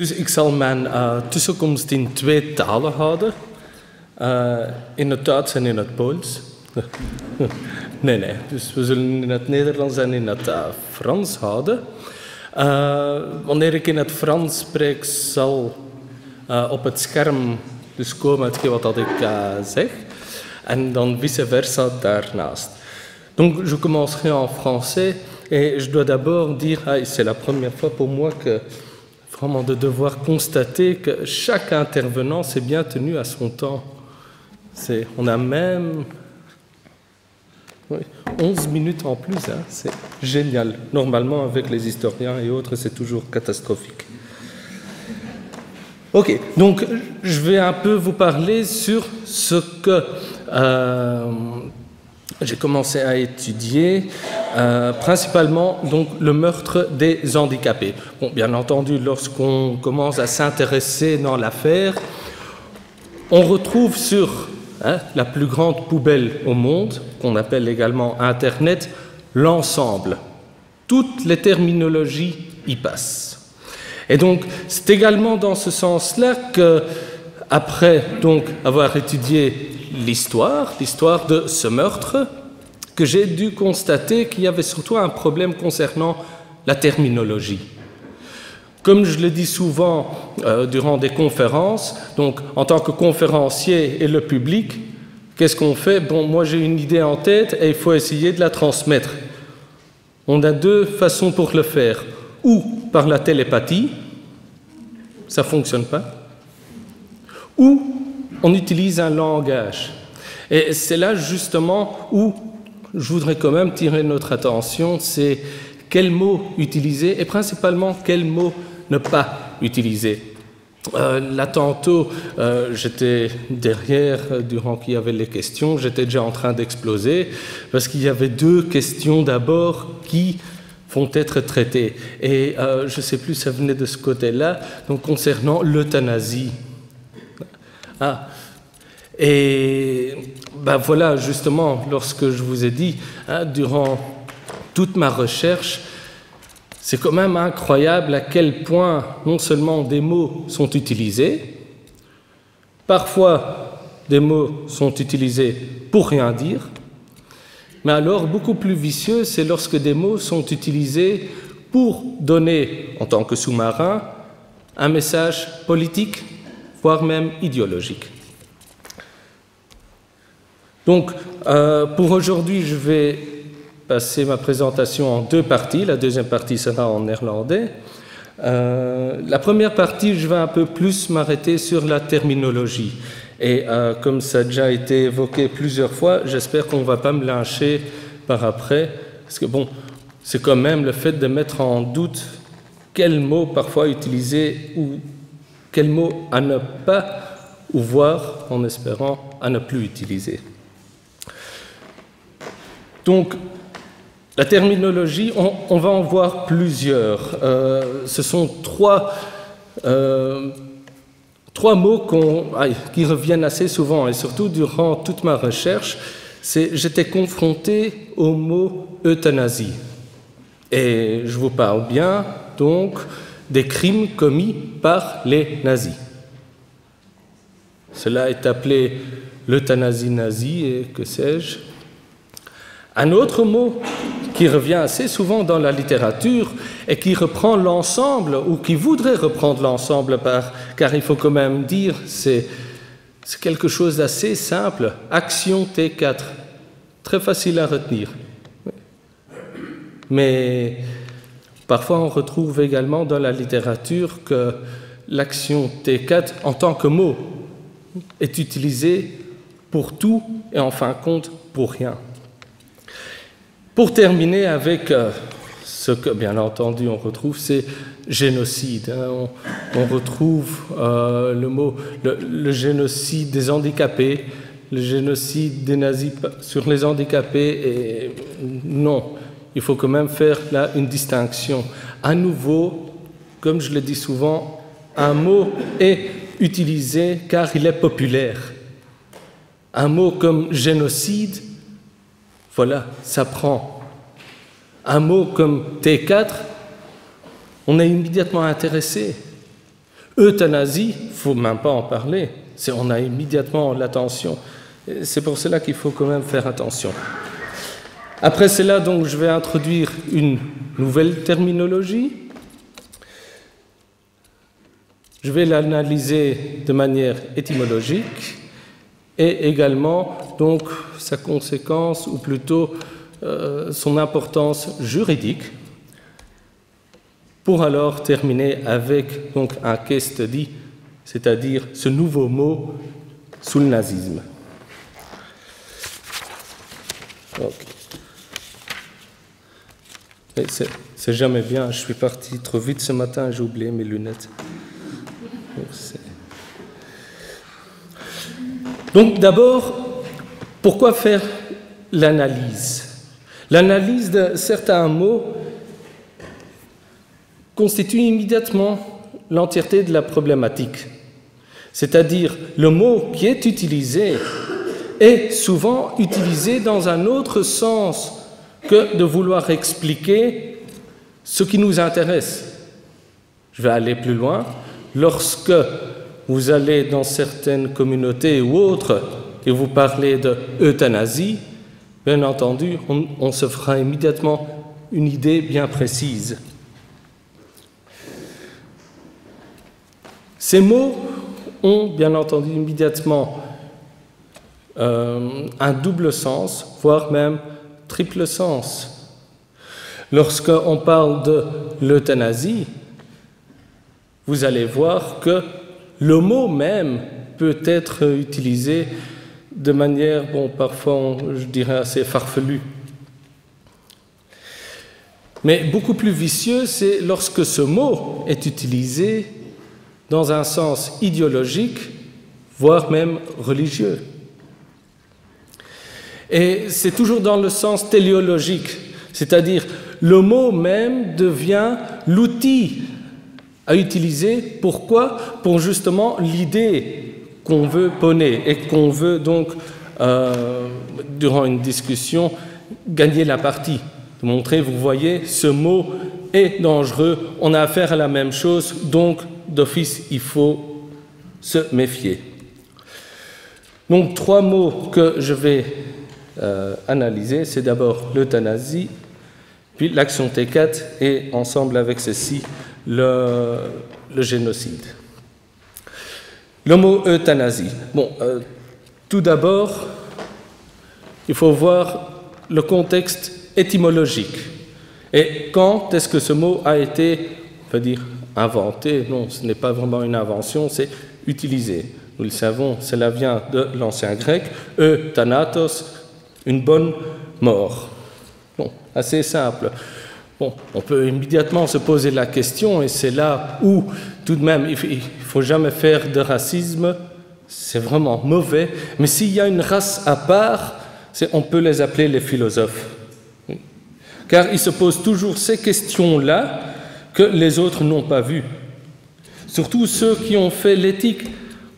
Dus ik zal mijn tussenkomst in 2 talen houden. In het Duits en in het Pools. Nee. Dus we zullen in het Nederlands en in het Frans houden. Wanneer ik in het Frans spreek, zal op het scherm dus komen hetgeen wat ik zeg. En dan vice versa daarnaast. Donc je commencerai en français et je dois d'abord dire, c'est la première fois pour moi que vraiment de devoir constater que chaque intervenant s'est bien tenu à son temps. On a même 11 minutes en plus, hein, c'est génial. Normalement, avec les historiens et autres, c'est toujours catastrophique. Ok, donc je vais un peu vous parler sur ce que j'ai commencé à étudier, principalement donc, le meurtre des handicapés. Bon, bien entendu, lorsqu'on commence à s'intéresser dans l'affaire, on retrouve sur la plus grande poubelle au monde, qu'on appelle également Internet, l'ensemble. Toutes les terminologies y passent. Et donc, c'est également dans ce sens-là que, après donc, avoir étudié l'histoire de ce meurtre, que j'ai dû constater qu'il y avait surtout un problème concernant la terminologie. Comme je le dis souvent durant des conférences, donc en tant que conférencier et le public, qu'est-ce qu'on fait? Bon, moi j'ai une idée en tête et il faut essayer de la transmettre. On a 2 façons pour le faire. Ou par la télépathie, ça ne fonctionne pas, ou on utilise un langage. Et c'est là justement où je voudrais quand même tirer notre attention, c'est quels mots utiliser et principalement quels mots ne pas utiliser. Là tantôt, j'étais derrière, durant qu'il y avait les questions, j'étais déjà en train d'exploser, parce qu'il y avait 2 questions d'abord qui vont être traitées. Et je ne sais plus, ça venait de ce côté-là, donc concernant l'euthanasie. Et ben voilà, justement, lorsque je vous ai dit, durant toute ma recherche, c'est quand même incroyable à quel point non seulement des mots sont utilisés, parfois des mots sont utilisés pour rien dire, mais alors beaucoup plus vicieux, c'est lorsque des mots sont utilisés pour donner, en tant que sous-marin, un message politique, voire même idéologique. Donc, pour aujourd'hui, je vais passer ma présentation en 2 parties. La deuxième partie sera en néerlandais. La première partie, je vais un peu plus m'arrêter sur la terminologie. Et comme ça a déjà été évoqué plusieurs fois, j'espère qu'on ne va pas me lyncher par après. Parce que bon, c'est quand même le fait de mettre en doute quels mots parfois utiliser ou quels mots à ne pas, ou voire, en espérant, à ne plus utiliser. Donc, la terminologie, on va en voir plusieurs. Ce sont 3 mots qui reviennent assez souvent, et surtout durant toute ma recherche, j'étais confronté au mot euthanasie. Et je vous parle bien, donc, des crimes commis par les nazis. Cela est appelé l'euthanasie nazie, et que sais-je. Un autre mot qui revient assez souvent dans la littérature et qui reprend l'ensemble, ou qui voudrait reprendre l'ensemble, car il faut quand même dire, c'est quelque chose d'assez simple, action T4, très facile à retenir. Mais parfois on retrouve également dans la littérature que l'action T4, en tant que mot, est utilisée pour tout et en fin de compte pour rien. Pour terminer avec ce que, bien entendu, on retrouve, c'est génocide. On retrouve le mot, le génocide des handicapés, le génocide des nazis sur les handicapés, et non, il faut quand même faire là une distinction. À nouveau, comme je le dis souvent, un mot est utilisé car il est populaire. Un mot comme génocide, voilà, ça prend. Un mot comme T4, on est immédiatement intéressé. Euthanasie, il ne faut même pas en parler. On a immédiatement l'attention. C'est pour cela qu'il faut quand même faire attention. Après cela, donc, je vais introduire une nouvelle terminologie. Je vais l'analyser de manière étymologique et également donc, sa conséquence, ou plutôt son importance juridique, pour alors terminer avec donc, un case study, c'est-à-dire ce nouveau mot sous le nazisme. Okay. C'est jamais bien, je suis parti trop vite ce matin, j'ai oublié mes lunettes. Donc d'abord, pourquoi faire l'analyse? L'analyse de certains mots constitue immédiatement l'entièreté de la problématique. C'est-à-dire, le mot qui est utilisé est souvent utilisé dans un autre sens que de vouloir expliquer ce qui nous intéresse. Je vais aller plus loin. Lorsque vous allez dans certaines communautés ou autres et vous parlez de euthanasie, bien entendu, on se fera immédiatement une idée bien précise. Ces mots ont bien entendu immédiatement un double sens, voire même triple sens. Lorsqu'on parle de l'euthanasie, vous allez voir que le mot même peut être utilisé de manière, parfois, je dirais, assez farfelue. Mais beaucoup plus vicieux, c'est lorsque ce mot est utilisé dans un sens idéologique, voire même religieux. Et c'est toujours dans le sens téléologique, c'est-à-dire le mot même devient l'outil à utiliser. Pourquoi? Pour justement l'idée qu'on veut prôner et qu'on veut donc, durant une discussion, gagner la partie. De montrer, vous voyez, ce mot est dangereux, on a affaire à la même chose, donc d'office, il faut se méfier. Donc, 3 mots que je vais analyser, c'est d'abord l'euthanasie, puis l'action T4 et ensemble avec ceci, le génocide. Le mot euthanasie. Tout d'abord, il faut voir le contexte étymologique. Et quand est-ce que ce mot a été, on va dire, inventé? Non, ce n'est pas vraiment une invention, c'est utilisé. Nous le savons, cela vient de l'ancien grec, euthanatos, une bonne mort. Assez simple. On peut immédiatement se poser la question, et c'est là où, tout de même, il ne faut jamais faire de racisme, c'est vraiment mauvais, mais s'il y a une race à part, on peut les appeler les philosophes. Car ils se posent toujours ces questions-là que les autres n'ont pas vues. Surtout ceux qui ont fait l'éthique.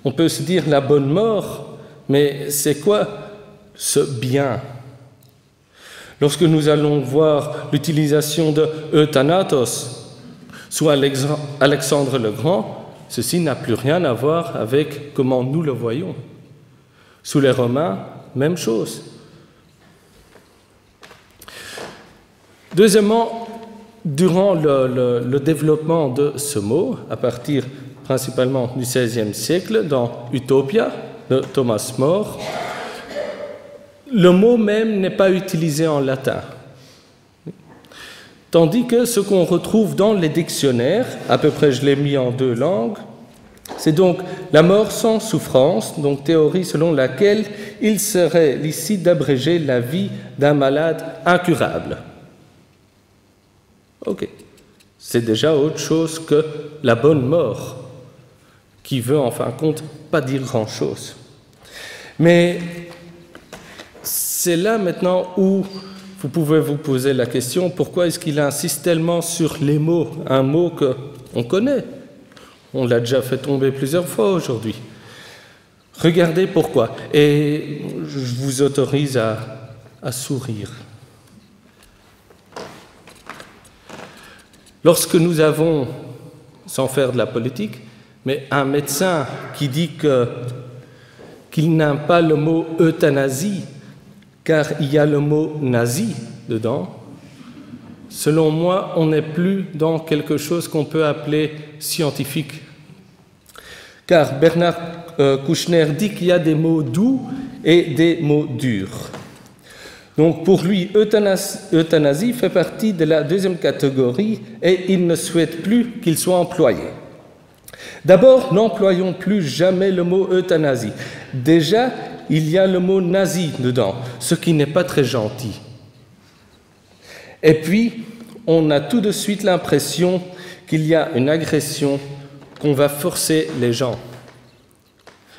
On peut se dire la bonne mort, mais c'est quoi ce bien? Lorsque nous allons voir l'utilisation de euthanatos sous Alexandre le Grand, ceci n'a plus rien à voir avec comment nous le voyons. Sous les Romains, même chose. Deuxièmement, durant le développement de ce mot, à partir principalement du XVIe siècle, dans Utopia de Thomas More, le mot même n'est pas utilisé en latin. Tandis que ce qu'on retrouve dans les dictionnaires, à peu près je l'ai mis en 2 langues, c'est donc la mort sans souffrance, donc théorie selon laquelle il serait licite d'abréger la vie d'un malade incurable. Ok, c'est déjà autre chose que la bonne mort, qui veut en fin de compte pas dire grand-chose. Mais c'est là maintenant où vous pouvez vous poser la question, pourquoi est-ce qu'il insiste tellement sur les mots, un mot qu'on connaît? On l'a déjà fait tomber plusieurs fois aujourd'hui. Regardez pourquoi. Et je vous autorise à sourire. Lorsque nous avons, sans faire de la politique, Mais un médecin qui dit qu'il n'aime pas le mot euthanasie, car il y a le mot nazi dedans, selon moi, on n'est plus dans quelque chose qu'on peut appeler scientifique. Car Bernard Kouchner dit qu'il y a des mots doux et des mots durs. Donc pour lui, euthanasie fait partie de la deuxième catégorie et il ne souhaite plus qu'il soit employé. D'abord, n'employons plus jamais le mot euthanasie. Déjà, il y a le mot nazi dedans, ce qui n'est pas très gentil. Et puis, on a tout de suite l'impression qu'il y a une agression, qu'on va forcer les gens.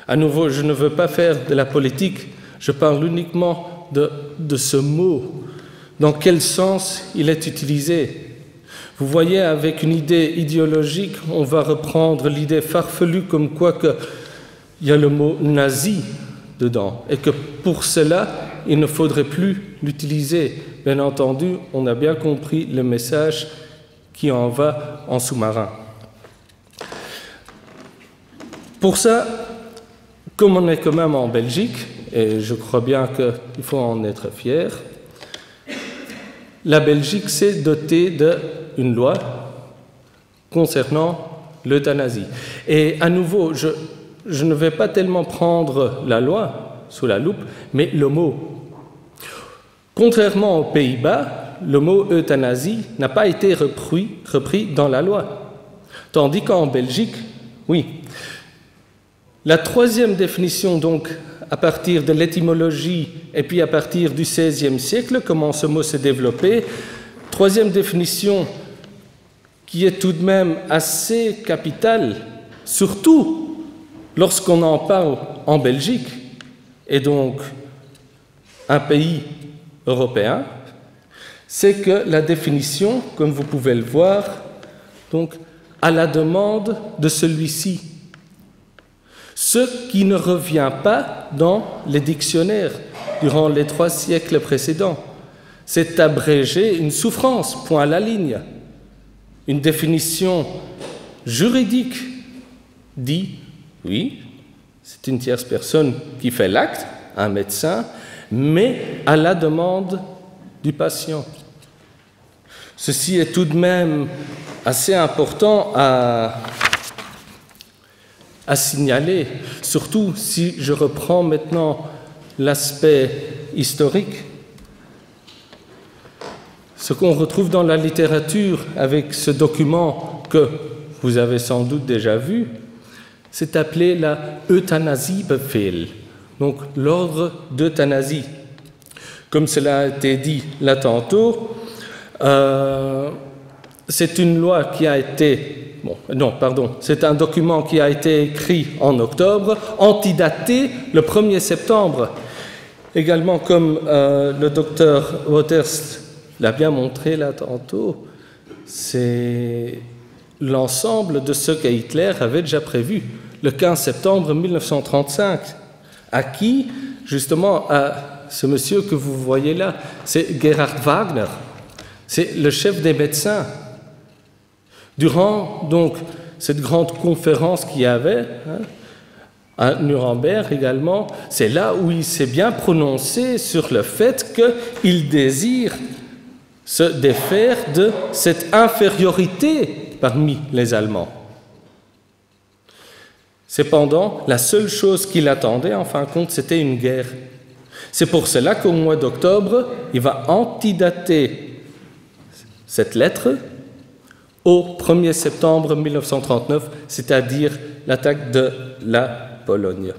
À nouveau, je ne veux pas faire de la politique, je parle uniquement de ce mot. Dans quel sens il est utilisé? Vous voyez, avec une idée idéologique, on va reprendre l'idée farfelue comme quoi il y a le mot nazi dedans et que pour cela, il ne faudrait plus l'utiliser. Bien entendu, on a bien compris le message qui en va en sous-marin. Pour ça, comme on est quand même en Belgique, et je crois bien qu'il faut en être fier, la Belgique s'est dotée d'une loi concernant l'euthanasie. Et à nouveau, je ne vais pas tellement prendre la loi sous la loupe, mais le mot. Contrairement aux Pays-Bas, le mot euthanasie n'a pas été repris dans la loi. Tandis qu'en Belgique, oui. La troisième définition, donc, à partir de l'étymologie et puis à partir du XVIe siècle, comment ce mot s'est développé, troisième définition qui est tout de même assez capitale, surtout lorsqu'on en parle en Belgique, et donc un pays européen, c'est que la définition, comme vous pouvez le voir, donc, à la demande de celui-ci, ce qui ne revient pas dans les dictionnaires durant les 3 siècles précédents. C'est abréger une souffrance, point à la ligne. Une définition juridique dit, oui, c'est une tierce personne qui fait l'acte, un médecin, mais à la demande du patient. Ceci est tout de même assez important à signaler, surtout si je reprends maintenant l'aspect historique. Ce qu'on retrouve dans la littérature avec ce document que vous avez sans doute déjà vu, c'est appelé la Euthanasiebevel, donc l'ordre d'euthanasie. Comme cela a été dit là tantôt, c'est une loi qui a été... c'est un document qui a été écrit en octobre, antidaté le 1er septembre. Également, comme le docteur Waters l'a bien montré là tantôt, c'est l'ensemble de ce que Hitler avait déjà prévu, le 15 septembre 1935. À qui? Justement, à ce monsieur que vous voyez là, c'est Gerhard Wagner, c'est le chef des médecins. Durant donc cette grande conférence qu'il y avait à Nuremberg également, c'est là où il s'est bien prononcé sur le fait qu'il désire se défaire de cette infériorité parmi les Allemands. Cependant, la seule chose qu'il attendait, en fin de compte, c'était une guerre. C'est pour cela qu'au mois d'octobre, il va antidater cette lettre au 1er septembre 1939, c'est-à-dire l'attaque de la Pologne.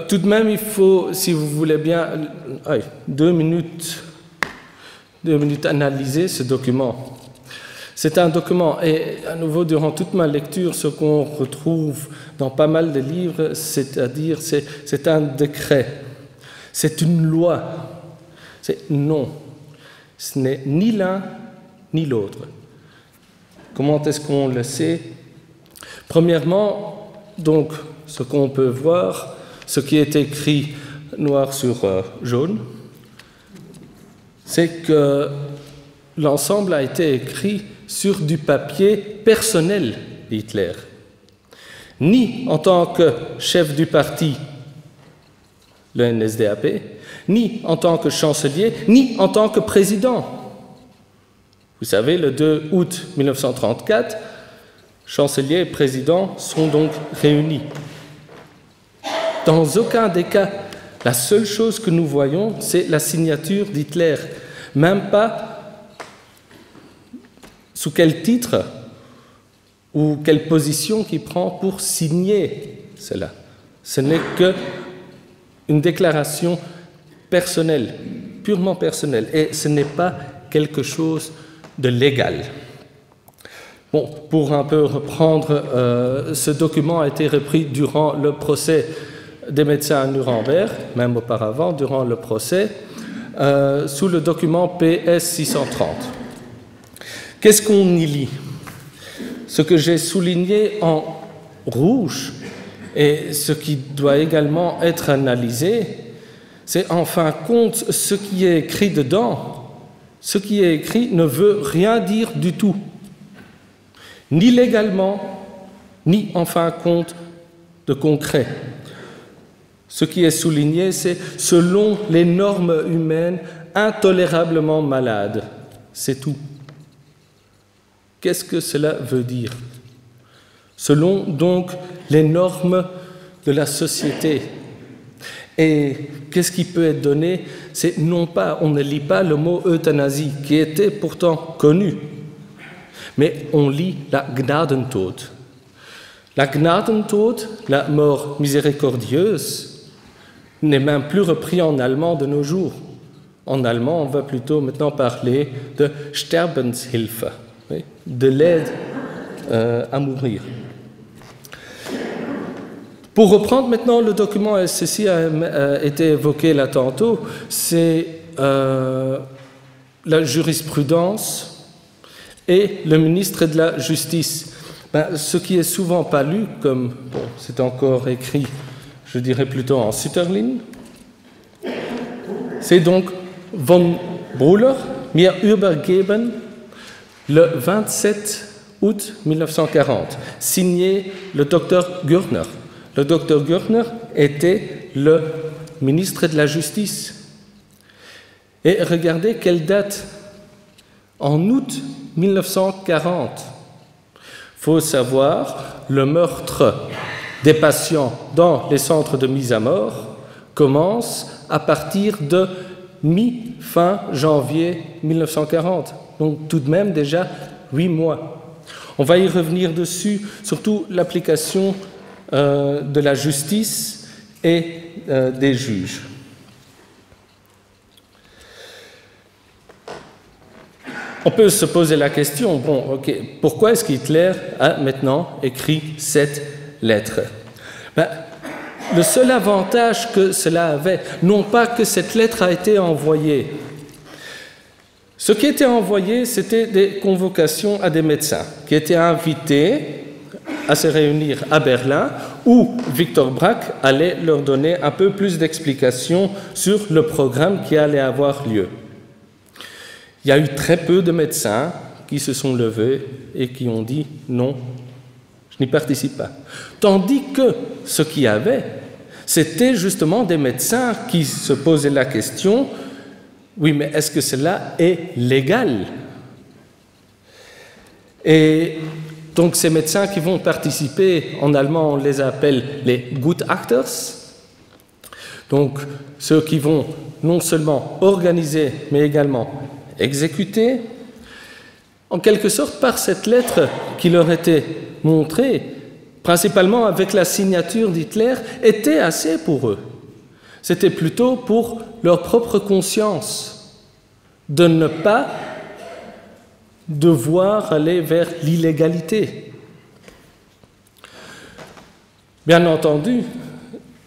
Tout de même, il faut, si vous voulez bien, 2 minutes analyser ce document. C'est un document, et à nouveau, durant toute ma lecture, ce qu'on retrouve dans pas mal de livres, c'est-à-dire, c'est un décret, c'est une loi, non, ce n'est ni l'un ni l'autre. Comment est-ce qu'on le sait? Premièrement, donc, ce qu'on peut voir, ce qui est écrit noir sur jaune, c'est que l'ensemble a été écrit sur du papier personnel d'Hitler, ni en tant que chef du parti, le NSDAP, ni en tant que chancelier, ni en tant que président. Vous savez, le 2 août 1934, chancelier et président sont donc réunis. Dans aucun des cas, la seule chose que nous voyons, c'est la signature d'Hitler. Même pas sous quel titre ou quelle position qu'il prend pour signer cela. Ce n'est qu'une déclaration personnelle, purement personnelle, et ce n'est pas quelque chose de légal. Bon, pour un peu reprendre, ce document a été repris durant le procès des médecins à Nuremberg, même auparavant, durant le procès, sous le document PS 630. Qu'est-ce qu'on y lit? Ce que j'ai souligné en rouge et ce qui doit également être analysé, c'est en fin de compte ce qui est écrit dedans. Ce qui est écrit ne veut rien dire du tout, ni légalement, ni en fin de compte de concret. Ce qui est souligné, c'est selon les normes humaines intolérablement malades. C'est tout. Qu'est-ce que cela veut dire? Selon donc les normes de la société. Et qu'est-ce qui peut être donné? C'est non pas, on ne lit pas le mot euthanasie, qui était pourtant connu, mais on lit la Gnadentod. La Gnadentod, la mort miséricordieuse, n'est même plus repris en allemand de nos jours. En allemand, on va plutôt maintenant parler de Sterbenshilfe, oui, de l'aide à mourir. Pour reprendre maintenant le document, ceci a été évoqué là tantôt, c'est la jurisprudence et le ministre de la Justice. Ce qui est souvent pas lu, comme bon, c'est encore écrit, je dirais plutôt en Sütterlin, c'est donc von Brüller mir übergeben le 27 août 1940, signé le docteur Gürtner. Le docteur Gürtner était le ministre de la Justice. Et regardez quelle date, en août 1940. Il faut savoir, le meurtre des patients dans les centres de mise à mort commence à partir de mi-fin janvier 1940. Donc tout de même déjà 8 mois. On va y revenir dessus, surtout l'application de la justice et des juges. On peut se poser la question, bon, ok, pourquoi est-ce qu'Hitler a maintenant écrit cette lettre? Le seul avantage que cela avait, non pas que cette lettre a été envoyée. Ce qui était envoyé, c'était des convocations à des médecins qui étaient invités à se réunir à Berlin, où Victor Brack allait leur donner un peu plus d'explications sur le programme qui allait avoir lieu. Il y a eu très peu de médecins qui se sont levés et qui ont dit « non, je n'y participe pas ». Tandis que ce qu'il y avait, c'était justement des médecins qui se posaient la question « oui, mais est-ce que cela est légal ?» Et donc ces médecins qui vont participer, en allemand on les appelle les Gutachters, donc ceux qui vont non seulement organiser mais également exécuter, en quelque sorte par cette lettre qui leur était montrée, principalement avec la signature d'Hitler, était assez pour eux. C'était plutôt pour leur propre conscience de ne pas devoir aller vers l'illégalité. Bien entendu,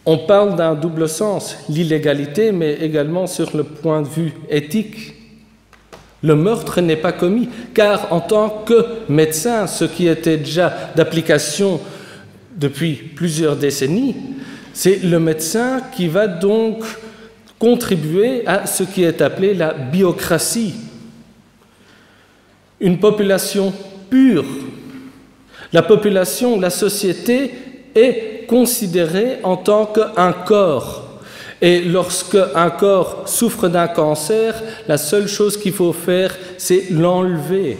on parle d'un double sens, l'illégalité, mais également sur le point de vue éthique. Le meurtre n'est pas commis, car en tant que médecin, ce qui était déjà d'application depuis plusieurs décennies, c'est le médecin qui va donc contribuer à ce qui est appelé la biocratie. Une population pure, La population, la société est considérée en tant qu'un corps. Et lorsqu'un corps souffre d'un cancer, la seule chose qu'il faut faire, c'est l'enlever.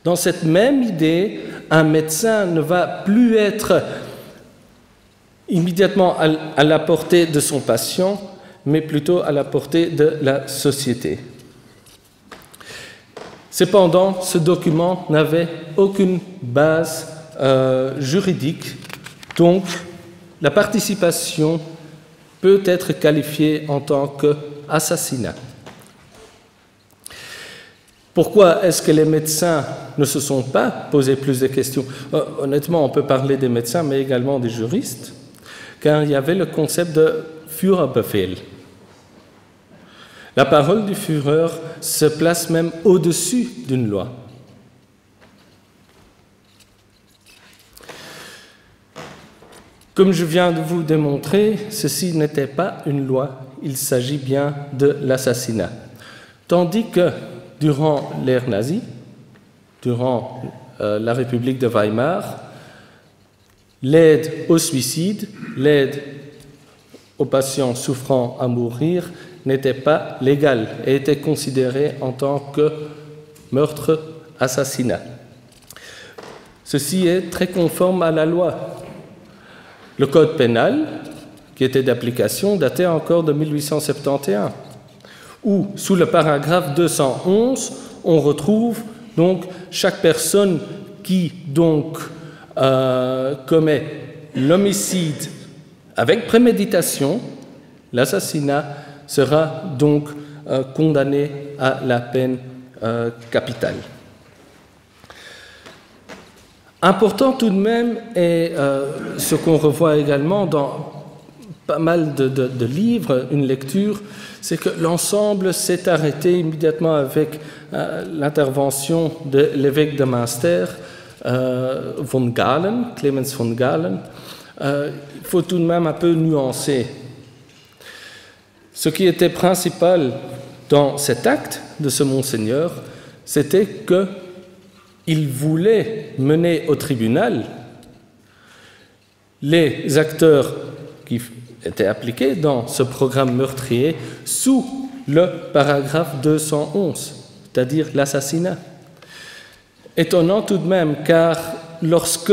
Dans cette même idée, un médecin ne va plus être immédiatement à la portée de son patient, mais plutôt à la portée de la société. Cependant, ce document n'avait aucune base juridique, donc la participation peut être qualifiée en tant qu'assassinat. Pourquoi est-ce que les médecins ne se sont pas posé plus de questions? Honnêtement, on peut parler des médecins, mais également des juristes, car il y avait le concept de Führerbefehl. La parole du Führer se place même au-dessus d'une loi. Comme je viens de vous démontrer, ceci n'était pas une loi, il s'agit bien de l'assassinat. Tandis que durant l'ère nazie, durant la République de Weimar, l'aide au suicide, l'aide aux patients souffrant à mourir n'était pas légale et était considérée en tant que meurtre-assassinat. Ceci est très conforme à la loi. Le code pénal, qui était d'application, datait encore de 1871, où, sous le paragraphe 211, on retrouve donc chaque personne qui donc commet l'homicide avec préméditation, l'assassinat, sera donc condamné à la peine capitale. Important tout de même, et ce qu'on revoit également dans pas mal de livres, une lecture, c'est que l'ensemble s'est arrêté immédiatement avec l'intervention de l'évêque de Münster, von Galen, Clemens von Galen. Il faut tout de même un peu nuancer. Ce qui était principal dans cet acte de ce monseigneur, c'était qu'il voulait mener au tribunal les acteurs qui étaient appliqués dans ce programme meurtrier sous le paragraphe 211, c'est-à-dire l'assassinat. Étonnant tout de même, car lorsque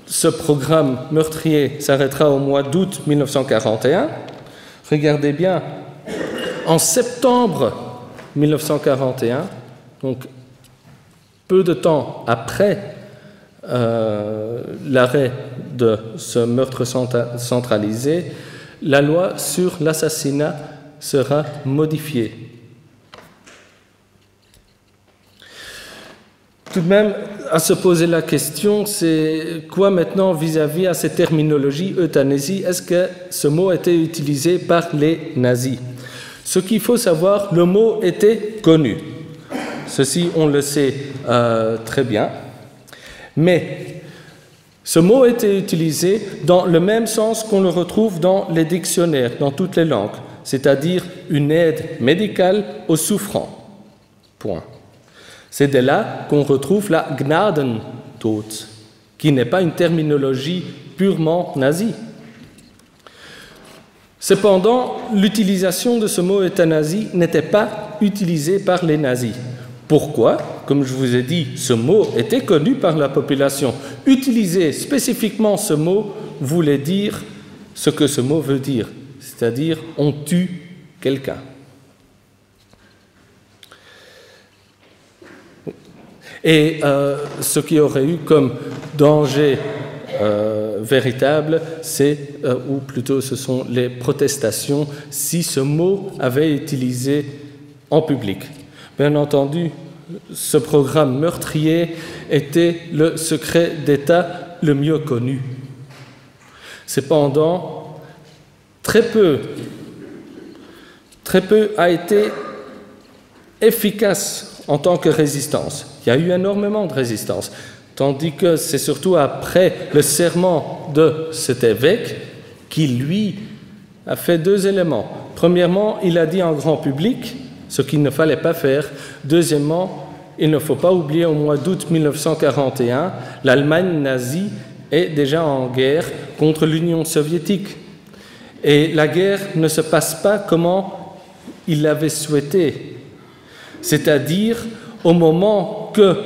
ce programme meurtrier s'arrêtera au mois d'août 1941, regardez bien, en septembre 1941, donc peu de temps après l'arrêt de ce meurtre centralisé, la loi sur l'assassinat sera modifiée. Tout de même, à se poser la question, c'est quoi maintenant vis-à-vis à cette terminologie euthanasie? Est-ce que ce mot était utilisé par les nazis? Ce qu'il faut savoir, le mot était connu. Ceci, on le sait très bien. Mais ce mot était utilisé dans le même sens qu'on le retrouve dans les dictionnaires, dans toutes les langues, c'est-à-dire une aide médicale aux souffrants. Point. C'est de là qu'on retrouve la Gnadentod, qui n'est pas une terminologie purement nazie. Cependant, l'utilisation de ce mot euthanasie n'était pas utilisée par les nazis. Pourquoi? Comme je vous ai dit, ce mot était connu par la population. Utiliser spécifiquement ce mot voulait dire ce que ce mot veut dire, c'est-à-dire on tue quelqu'un. Et ce qui aurait eu comme danger véritable, c'est, ou plutôt ce sont les protestations, si ce mot avait été utilisé en public. Bien entendu, ce programme meurtrier était le secret d'État le mieux connu. Cependant, très peu a été efficace en tant que résistance. Il y a eu énormément de résistance, tandis que c'est surtout après le serment de cet évêque qui, lui, a fait deux éléments. Premièrement, il a dit en grand public ce qu'il ne fallait pas faire. Deuxièmement, il ne faut pas oublier au mois d'août 1941, l'Allemagne nazie est déjà en guerre contre l'Union soviétique. Et la guerre ne se passe pas comment il l'avait souhaité. C'est-à-dire au moment que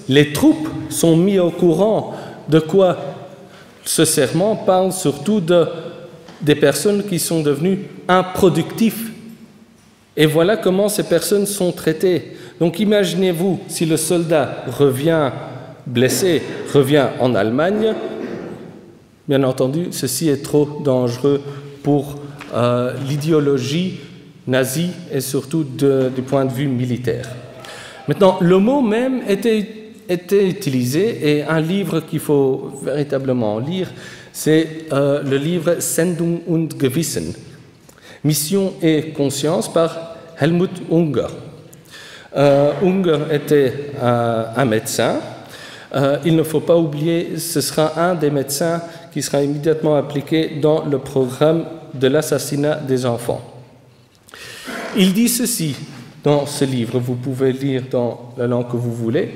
les troupes sont mises au courant de quoi ce serment parle surtout des personnes qui sont devenues improductives. Et voilà comment ces personnes sont traitées. Donc imaginez-vous, si le soldat revient blessé, revient en Allemagne, bien entendu, ceci est trop dangereux pour l'idéologie nazie et surtout du point de vue militaire. Maintenant, le mot même était utilisé et un livre qu'il faut véritablement lire, c'est le livre Sendung und Gewissen, Mission et conscience par Helmut Unger. Unger était un médecin. Il ne faut pas oublier, ce sera un des médecins qui sera immédiatement appliqué dans le programme de l'assassinat des enfants. Il dit ceci dans ce livre, vous pouvez lire dans la langue que vous voulez.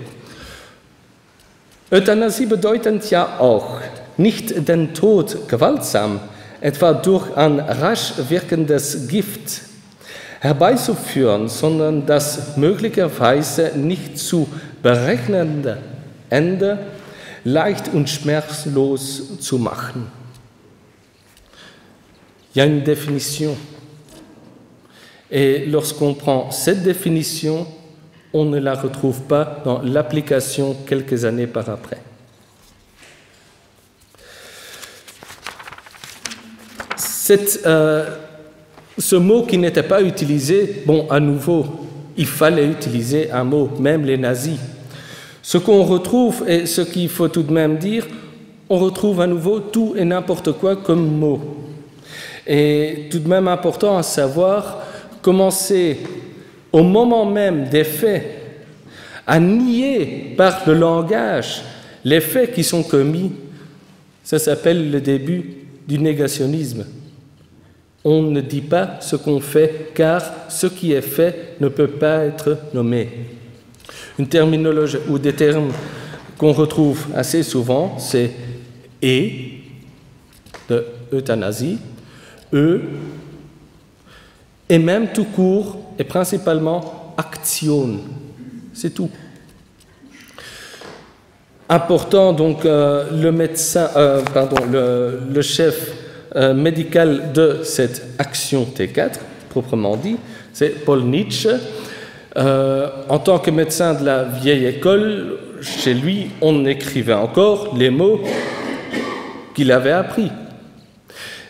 Euthanasie bedeutet ja auch, nicht den Tod gewaltsam, etwa durch ein rasch wirkendes Gift herbeizuführen, sondern das möglicherweise nicht zu berechnende Ende leicht und schmerzlos zu machen. Il y a une définition. Et lorsqu'on prend cette définition, on ne la retrouve pas dans l'application quelques années par après. Ce mot qui n'était pas utilisé, bon, à nouveau, il fallait utiliser un mot, même les nazis. Ce qu'on retrouve, et ce qu'il faut tout de même dire, on retrouve à nouveau tout et n'importe quoi comme mot. Et tout de même important à savoir, commencer au moment même des faits à nier par le langage les faits qui sont commis, ça s'appelle le début du négationnisme. On ne dit pas ce qu'on fait, car ce qui est fait ne peut pas être nommé. Une terminologie ou des termes qu'on retrouve assez souvent, c'est « et » de euthanasie, « et même tout court, et principalement « action ». C'est tout. Important, donc, le chef médical de cette action T4, proprement dit, c'est Paul Nitsch. En tant que médecin de la vieille école, chez lui, on écrivait encore les mots qu'il avait appris.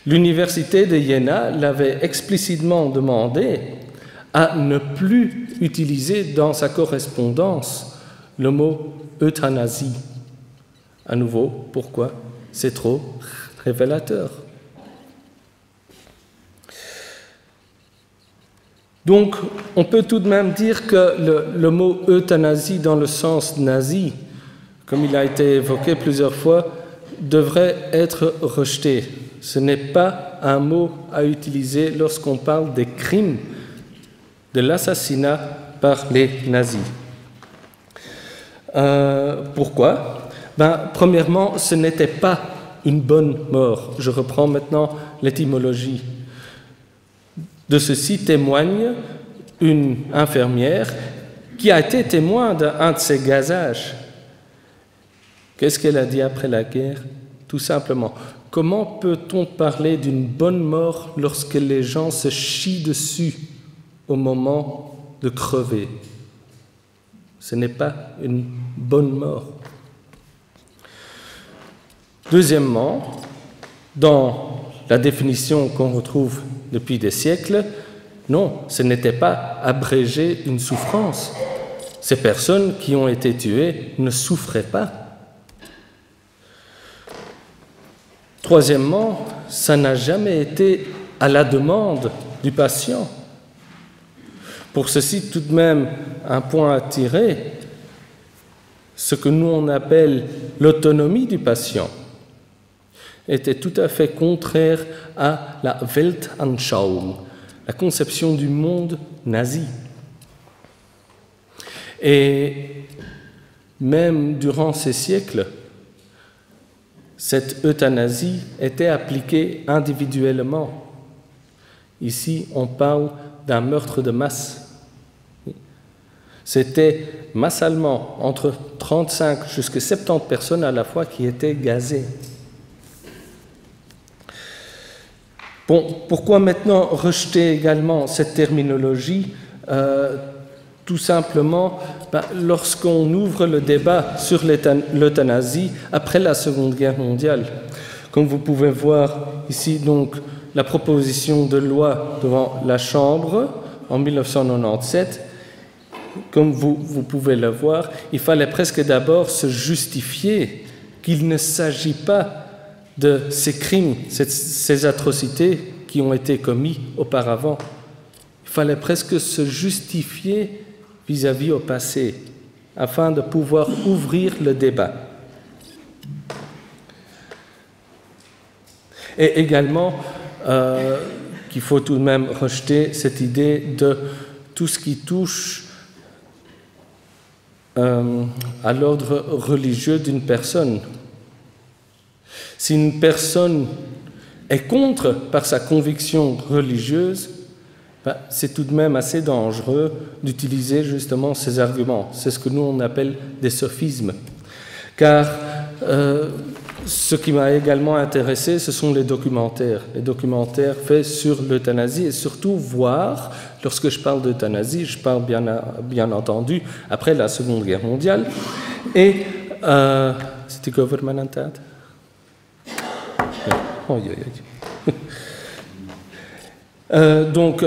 L'université de Jena l'avait explicitement demandé à ne plus utiliser dans sa correspondance le mot euthanasie. À nouveau, pourquoi? C'est trop révélateur. Donc, on peut tout de même dire que le mot euthanasie dans le sens nazi, comme il a été évoqué plusieurs fois, devrait être rejeté. Ce n'est pas un mot à utiliser lorsqu'on parle des crimes de l'assassinat par les nazis. Pourquoi? Premièrement, ce n'était pas une bonne mort. Je reprends maintenant l'étymologie. De ceci témoigne une infirmière qui a été témoin d'un de ces gazages. Qu'est-ce qu'elle a dit après la guerre? Tout simplement, comment peut-on parler d'une bonne mort lorsque les gens se chient dessus au moment de crever? Ce n'est pas une bonne mort. Deuxièmement, dans la définition qu'on retrouve depuis des siècles, non, ce n'était pas abréger une souffrance. Ces personnes qui ont été tuées ne souffraient pas. Troisièmement, ça n'a jamais été à la demande du patient. Pour ceci, tout de même, un point à tirer, ce que nous on appelle l'autonomie du patient était tout à fait contraire à la Weltanschauung, la conception du monde nazi. Et même durant ces siècles, cette euthanasie était appliquée individuellement. Ici, on parle d'un meurtre de masse. C'était massalement entre 35 jusqu'à 70 personnes à la fois qui étaient gazées. Bon, pourquoi maintenant rejeter également cette terminologie? Tout simplement, lorsqu'on ouvre le débat sur l'euthanasie après la Seconde Guerre mondiale, comme vous pouvez voir ici, donc, la proposition de loi devant la Chambre en 1997, comme vous pouvez le voir, il fallait presque d'abord se justifier qu'il ne s'agit pas de ces crimes, ces atrocités qui ont été commis auparavant. Il fallait presque se justifier vis-à-vis au passé, afin de pouvoir ouvrir le débat. Et également, qu'il faut tout de même rejeter cette idée de tout ce qui touche à l'ordre religieux d'une personne. Si une personne est contre par sa conviction religieuse, c'est tout de même assez dangereux d'utiliser justement ces arguments. C'est ce que nous on appelle des sophismes. Car ce qui m'a également intéressé, ce sont les documentaires faits sur l'euthanasie et surtout voir, lorsque je parle d'euthanasie, je parle bien entendu après la Seconde Guerre mondiale. Et c'était gouvernemental. Donc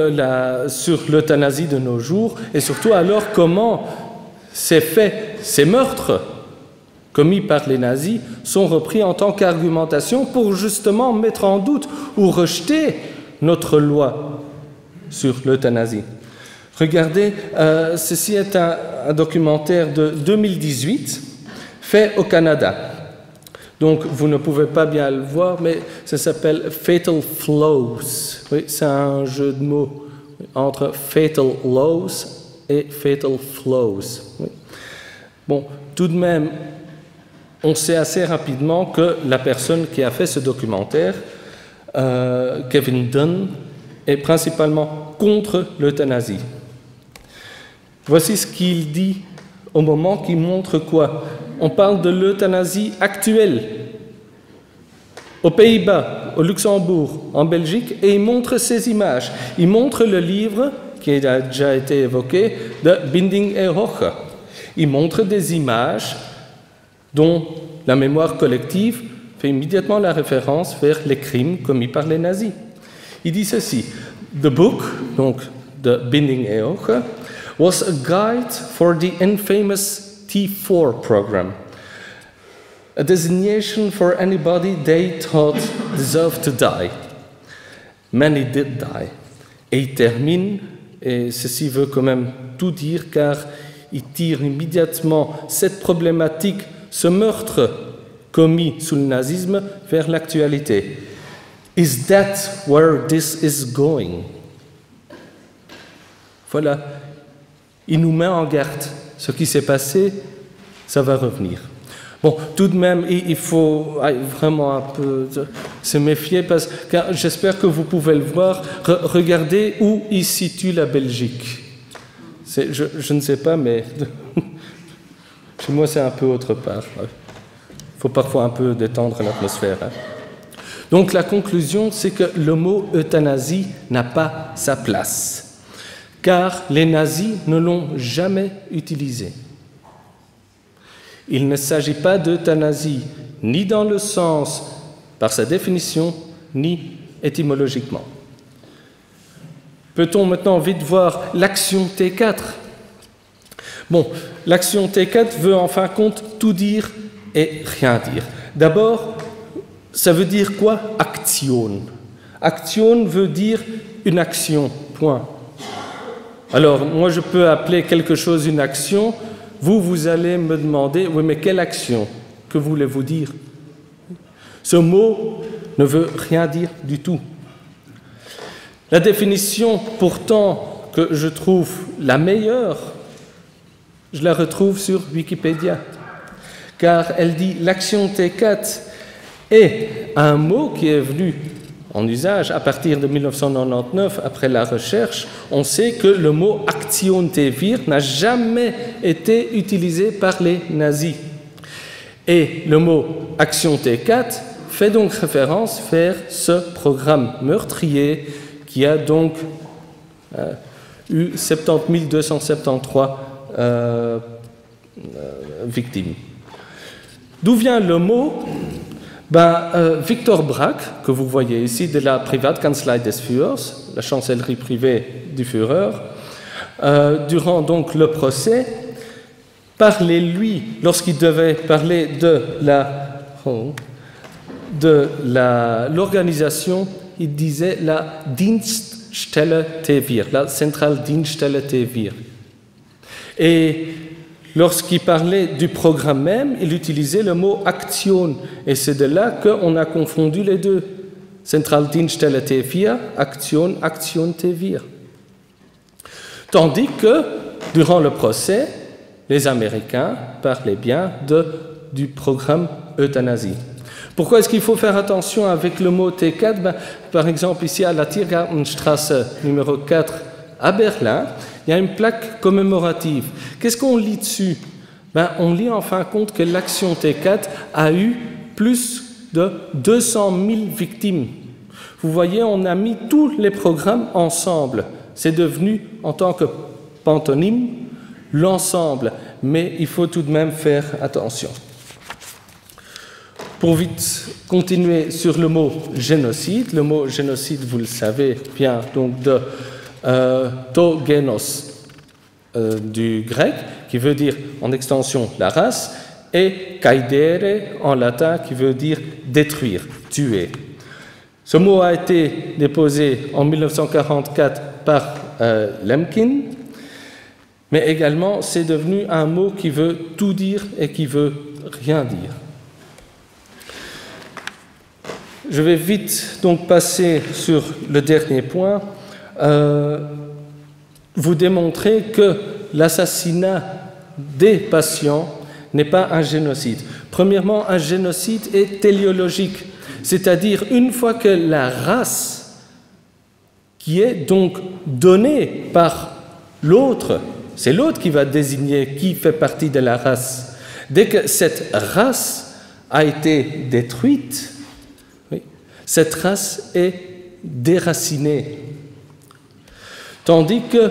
sur l'euthanasie de nos jours, et surtout alors comment ces faits, ces meurtres commis par les nazis sont repris en tant qu'argumentation pour justement mettre en doute ou rejeter notre loi sur l'euthanasie. Regardez, ceci est un documentaire de 2018 fait au Canada. Donc, vous ne pouvez pas bien le voir, mais ça s'appelle Fatal Flaws. Oui, c'est un jeu de mots entre Fatal Laws et Fatal Flows. Oui. Bon, tout de même, on sait assez rapidement que la personne qui a fait ce documentaire, Kevin Dunn, est principalement contre l'euthanasie. Voici ce qu'il dit au moment qui montre quoi? On parle de l'euthanasie actuelle aux Pays-Bas, au Luxembourg, en Belgique, et il montre ces images. Il montre le livre qui a déjà été évoqué de Binding et Hoche. Il montre des images dont la mémoire collective fait immédiatement la référence vers les crimes commis par les nazis. Il dit ceci: The book, donc de Binding et Hoche, was a guide for the infamous T4 program, a designation for anybody they thought deserved to die. Many did die. Et il termine, et ceci veut quand même tout dire, car il tire immédiatement cette problématique, ce meurtre commis sous le nazisme, vers l'actualité. Is that where this is going? Voilà, il nous met en garde. Ce qui s'est passé, ça va revenir. Bon, tout de même, il faut vraiment un peu se méfier, parce que j'espère que vous pouvez le voir. Regardez où il situe la Belgique. Je ne sais pas, mais chez moi, c'est un peu autre part. Il faut parfois un peu détendre l'atmosphère. Donc, la conclusion, c'est que le mot euthanasie n'a pas sa place, car les nazis ne l'ont jamais utilisé. Il ne s'agit pas d'euthanasie, ni dans le sens, par sa définition, ni étymologiquement. Peut-on maintenant vite voir l'action T4? Bon, l'action T4 veut en fin de compte tout dire et rien dire. D'abord, ça veut dire quoi? Action. Action veut dire une action, point. Alors, moi, je peux appeler quelque chose une action. Vous allez me demander, oui, mais quelle action? Que voulez-vous dire? Ce mot ne veut rien dire du tout. La définition, pourtant, que je trouve la meilleure Je la retrouve sur Wikipédia, car elle dit l'action T4 est un mot qui est venu en usage à partir de 1999, après la recherche. On sait que le mot Aktion T4 n'a jamais été utilisé par les nazis. Et le mot Action T4 fait donc référence vers ce programme meurtrier qui a donc eu 70 273 victimes. D'où vient le mot? Victor Braque, que vous voyez ici, de la Privatkanzlei des Führers, la chancellerie privée du Führer, durant donc le procès, parlait, lui, lorsqu'il devait parler de l'organisation, il disait la Dienststelle T4, la centrale Dienststelle T4. Et lorsqu'il parlait du programme même, il utilisait le mot Aktion. Et c'est de là qu'on a confondu les deux. Centrale Dienststelle T4, Aktion, Aktion T4. Tandis que, durant le procès, les Américains parlaient bien du programme euthanasie. Pourquoi est-ce qu'il faut faire attention avec le mot T4? Par exemple, ici à la Tiergartenstrasse numéro 4 à Berlin, il y a une plaque commémorative. Qu'est-ce qu'on lit dessus? On lit en fin de compte que l'action T4 a eu plus de 200 000 victimes. Vous voyez, on a mis tous les programmes ensemble. C'est devenu, en tant que pantonyme, l'ensemble. Mais il faut tout de même faire attention. Pour vite continuer sur le mot génocide, vous le savez, vient donc de to genos du grec, qui veut dire en extension la race, et kaidere en latin, qui veut dire détruire, tuer. Ce mot a été déposé en 1944 par Lemkin, mais également c'est devenu un mot qui veut tout dire et qui veut rien dire. Je vais vite donc passer sur le dernier point. Vous démontrer que l'assassinat des patients n'est pas un génocide. Premièrement, un génocide est téléologique, c'est-à-dire une fois que la race qui est donc donnée par l'autre, c'est l'autre qui va désigner qui fait partie de la race. Dès que cette race a été détruite, cette race est déracinée. Tandis que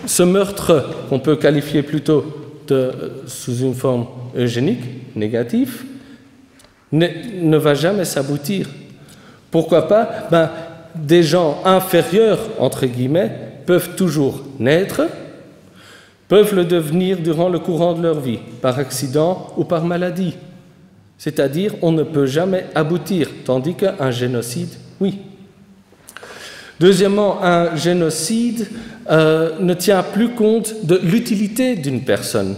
ce meurtre, qu'on peut qualifier plutôt sous une forme eugénique, négative, ne va jamais s'aboutir. Pourquoi pas? Des gens inférieurs, entre guillemets, peuvent toujours naître, peuvent le devenir durant le courant de leur vie, par accident ou par maladie. C'est-à-dire, on ne peut jamais aboutir, tandis qu'un génocide, oui. Deuxièmement, un génocide ne tient plus compte de l'utilité d'une personne.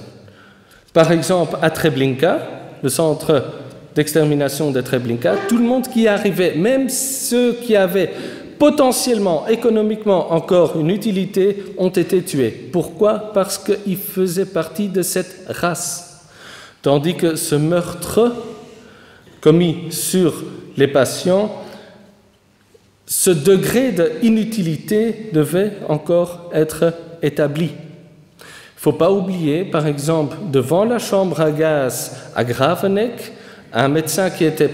Par exemple, à Treblinka, le centre d'extermination de Treblinka, tout le monde qui arrivait, même ceux qui avaient potentiellement, économiquement encore une utilité, ont été tués. Pourquoi? Parce qu'ils faisaient partie de cette race. Tandis que ce meurtre commis sur les patients, ce degré d'inutilité devait encore être établi. Il ne faut pas oublier, par exemple, devant la chambre à gaz à Graveneck, un médecin qui était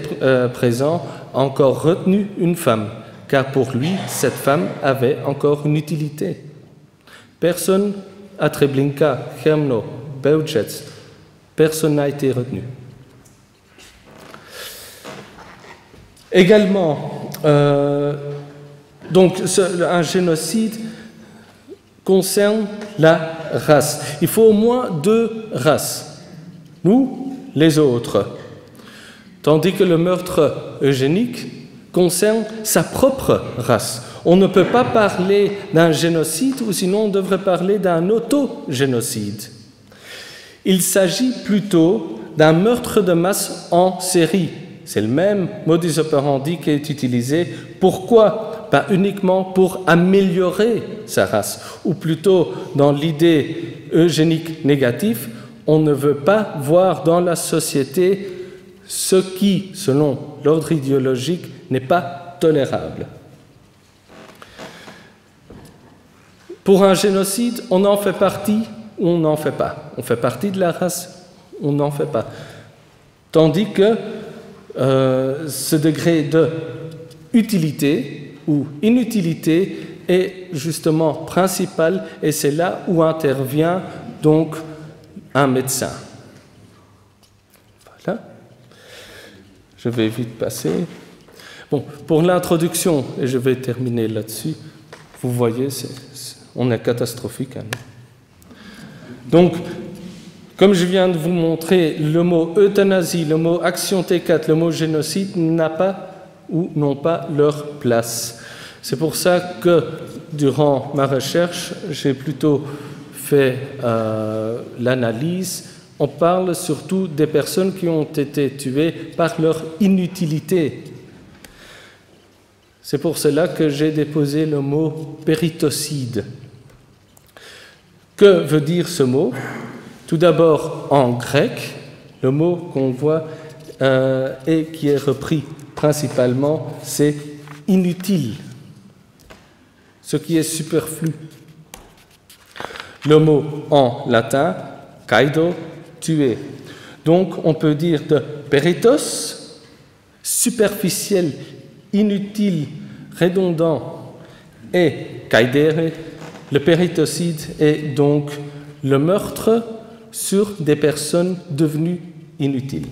présent a encore retenu une femme, car pour lui, cette femme avait encore une utilité. Personne à Treblinka, Chełmno, Bełżec, personne n'a été retenu. Également, donc un génocide concerne la race. Il faut au moins deux races, nous, les autres. Tandis que le meurtre eugénique concerne sa propre race. On ne peut pas parler d'un génocide, ou sinon on devrait parler d'un autogénocide. Il s'agit plutôt d'un meurtre de masse en série. C'est le même modus operandi qui est utilisé. Pourquoi? pas uniquement pour améliorer sa race, ou plutôt dans l'idée eugénique négative, on ne veut pas voir dans la société ce qui, selon l'ordre idéologique, n'est pas tolérable. Pour un génocide, on en fait partie ou on n'en fait pas. On fait partie de la race, on n'en fait pas. Tandis que ce degré de utilité ou inutilité est justement principal et c'est là où intervient donc un médecin. Voilà. Je vais vite passer. Bon, pour l'introduction, et je vais terminer là-dessus, vous voyez, on est catastrophique. Hein. Donc, comme je viens de vous montrer, le mot euthanasie, le mot action T4, le mot génocide n'a pas ou n'ont pas leur place. C'est pour ça que, durant ma recherche, j'ai plutôt fait l'analyse. On parle surtout des personnes qui ont été tuées par leur inutilité. C'est pour cela que j'ai déposé le mot péritocide. Que veut dire ce mot? Tout d'abord, en grec, le mot qu'on voit et qui est repris principalement, c'est inutile, ce qui est superflu. Le mot en latin, kaido, tuer. Donc, on peut dire de peritos, superficiel, inutile, redondant, et kaidere, le péritocide est donc le meurtre sur des personnes devenues inutiles.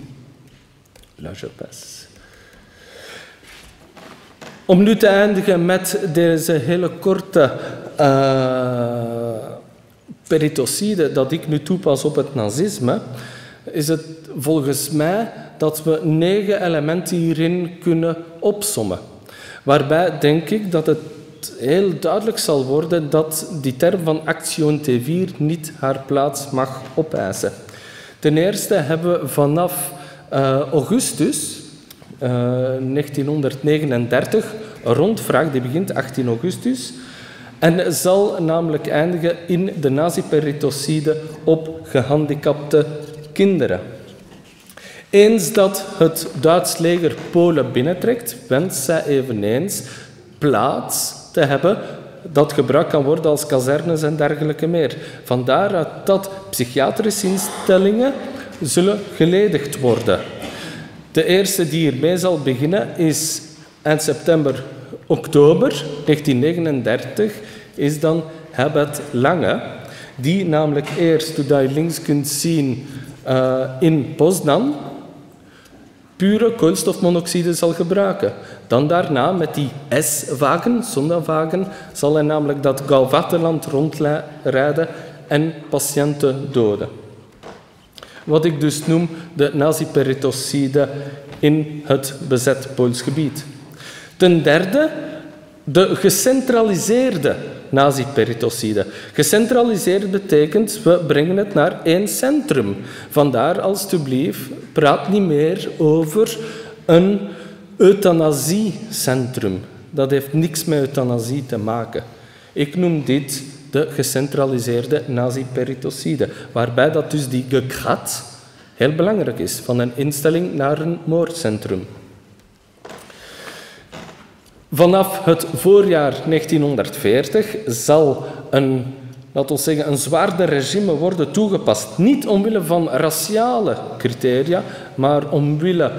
Là, je passe. Om nu te eindigen met deze hele korte peritocide dat ik nu toepas op het nazisme, is het volgens mij dat we 9 elementen hierin kunnen opsommen. Waarbij denk ik dat het heel duidelijk zal worden dat die term van Action T4 niet haar plaats mag opeisen. Ten eerste hebben we vanaf augustus 1939 een rondvraag die begint 18 augustus en zal namelijk eindigen in de nazi-peritocide op gehandicapte kinderen. Eens dat het Duits leger Polen binnentrekt, wenst zij eveneens plaats te hebben dat gebruikt kan worden als kazernes en dergelijke meer. Vandaar dat psychiatrische instellingen zullen geledigd worden. De eerste die hiermee zal beginnen is eind september, oktober 1939, is dan Herbert Lange, die namelijk eerst, hoe je links kunt zien, in Poznan pure koolstofmonoxide zal gebruiken. Dan daarna met die S-wagen, Sonderwagen, zal hij namelijk dat Gauvaterland rondrijden en patiënten doden. Wat ik dus noem de nazi-peritocide in het bezet Pools gebied. Ten derde, de gecentraliseerde nazi-peritocide. Gecentraliseerd betekent, we brengen het naar één centrum. Vandaar, alstublieft, praat niet meer over een euthanasiecentrum. Dat heeft niks met euthanasie te maken. Ik noem dit de gecentraliseerde nazi-peritocide, waarbij dat dus die gekrat heel belangrijk is, van een instelling naar een moordcentrum. Vanaf het voorjaar 1940 zal een zwaarder regime worden toegepast. Niet omwille van raciale criteria, maar omwille,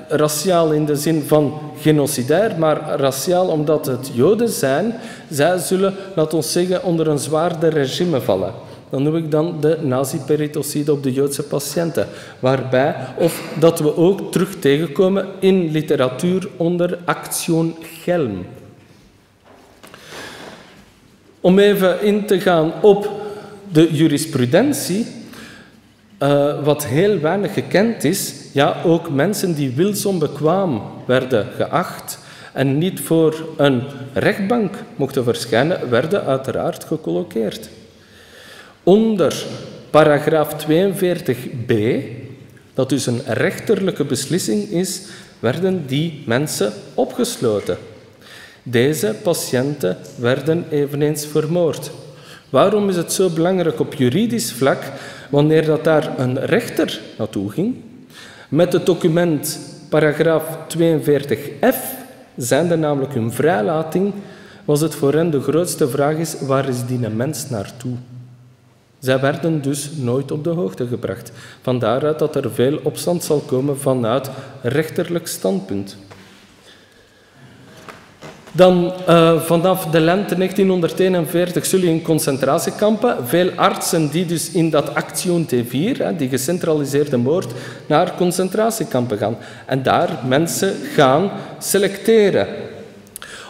raciaal in de zin van genocidair, maar raciaal omdat het Joden zijn. Zij zullen, onder een zwaarder regime vallen. Dan noem ik dan de nazi-peritocide op de Joodse patiënten. Waarbij, of dat we ook terug tegenkomen in literatuur onder Action Gelm. Om even in te gaan op de jurisprudentie, wat heel weinig gekend is, ja, ook mensen die wilsonbekwaam werden geacht en niet voor een rechtbank mochten verschijnen, werden uiteraard gecolloqueerd. Onder paragraaf 42b, dat dus een rechterlijke beslissing is, werden die mensen opgesloten. Deze patiënten werden eveneens vermoord. Waarom is het zo belangrijk op juridisch vlak wanneer dat daar een rechter naartoe ging? Met het document paragraaf 42f, zijnde namelijk hun vrijlating, was het voor hen de grootste vraag is, waar is die mens naartoe? Zij werden dus nooit op de hoogte gebracht. Vandaar dat er veel opstand zal komen vanuit rechterlijk standpunt. Dan vanaf de lente 1941 zullen in concentratiekampen veel artsen die dus in dat Action T4, die gecentraliseerde moord, naar concentratiekampen gaan. En daar mensen gaan selecteren.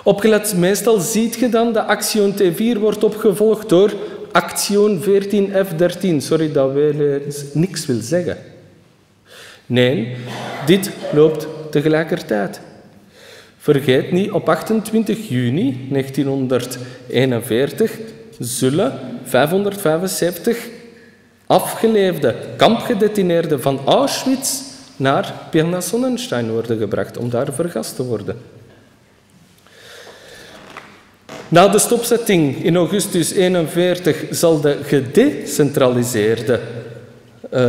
Opgelet meestal ziet je dan dat Action T4 wordt opgevolgd door Action 14F13. Sorry dat wij niks wil zeggen. Nee, dit loopt tegelijkertijd. Vergeet niet, op 28 juni 1941 zullen 575 afgeleefde kampgedetineerden van Auschwitz naar Pirna-Sonnenstein worden gebracht om daar vergast te worden. Na de stopzetting in augustus 1941 zal de gedecentraliseerde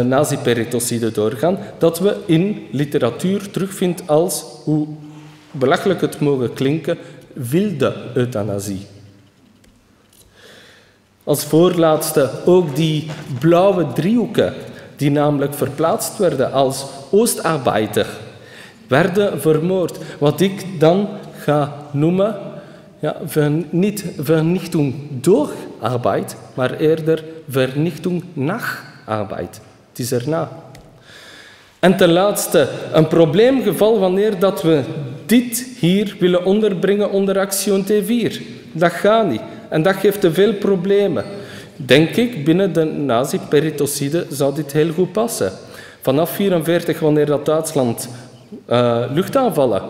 nazi-peritocide doorgaan, dat we in literatuur terugvindt als, hoe belachelijk het mogen klinken, wilde euthanasie. Als voorlaatste ook die blauwe driehoeken, die namelijk verplaatst werden als Oostarbeider, werden vermoord. Wat ik dan ga noemen, ja, niet vernichting door arbeid, maar eerder vernichting nach arbeid. Het is erna. En ten laatste, een probleemgeval wanneer dat we dit hier willen onderbrengen onder Action T4. Dat gaat niet. En dat geeft te veel problemen. Denk ik, binnen de nazi-peritocide zou dit heel goed passen. Vanaf 1944, wanneer dat Duitsland luchtaanvallen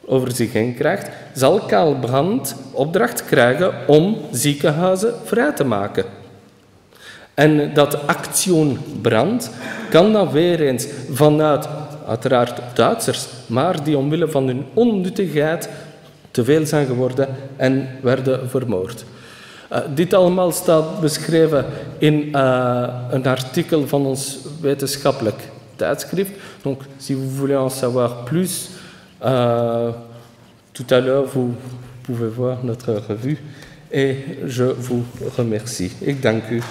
over zich heen krijgt, zal Karl Brandt opdracht krijgen om ziekenhuizen vrij te maken. En dat Action Brandt kan dan weer eens vanuit, uiteraard Duitsers, maar die omwille van hun onnuttigheid te veel zijn geworden en werden vermoord. Dit allemaal staat beschreven in een artikel van ons wetenschappelijk tijdschrift. Donc, si vous voulez en savoir plus, tout à l'heure, vous pouvez voir notre revue et je vous remercie. Ik dank u.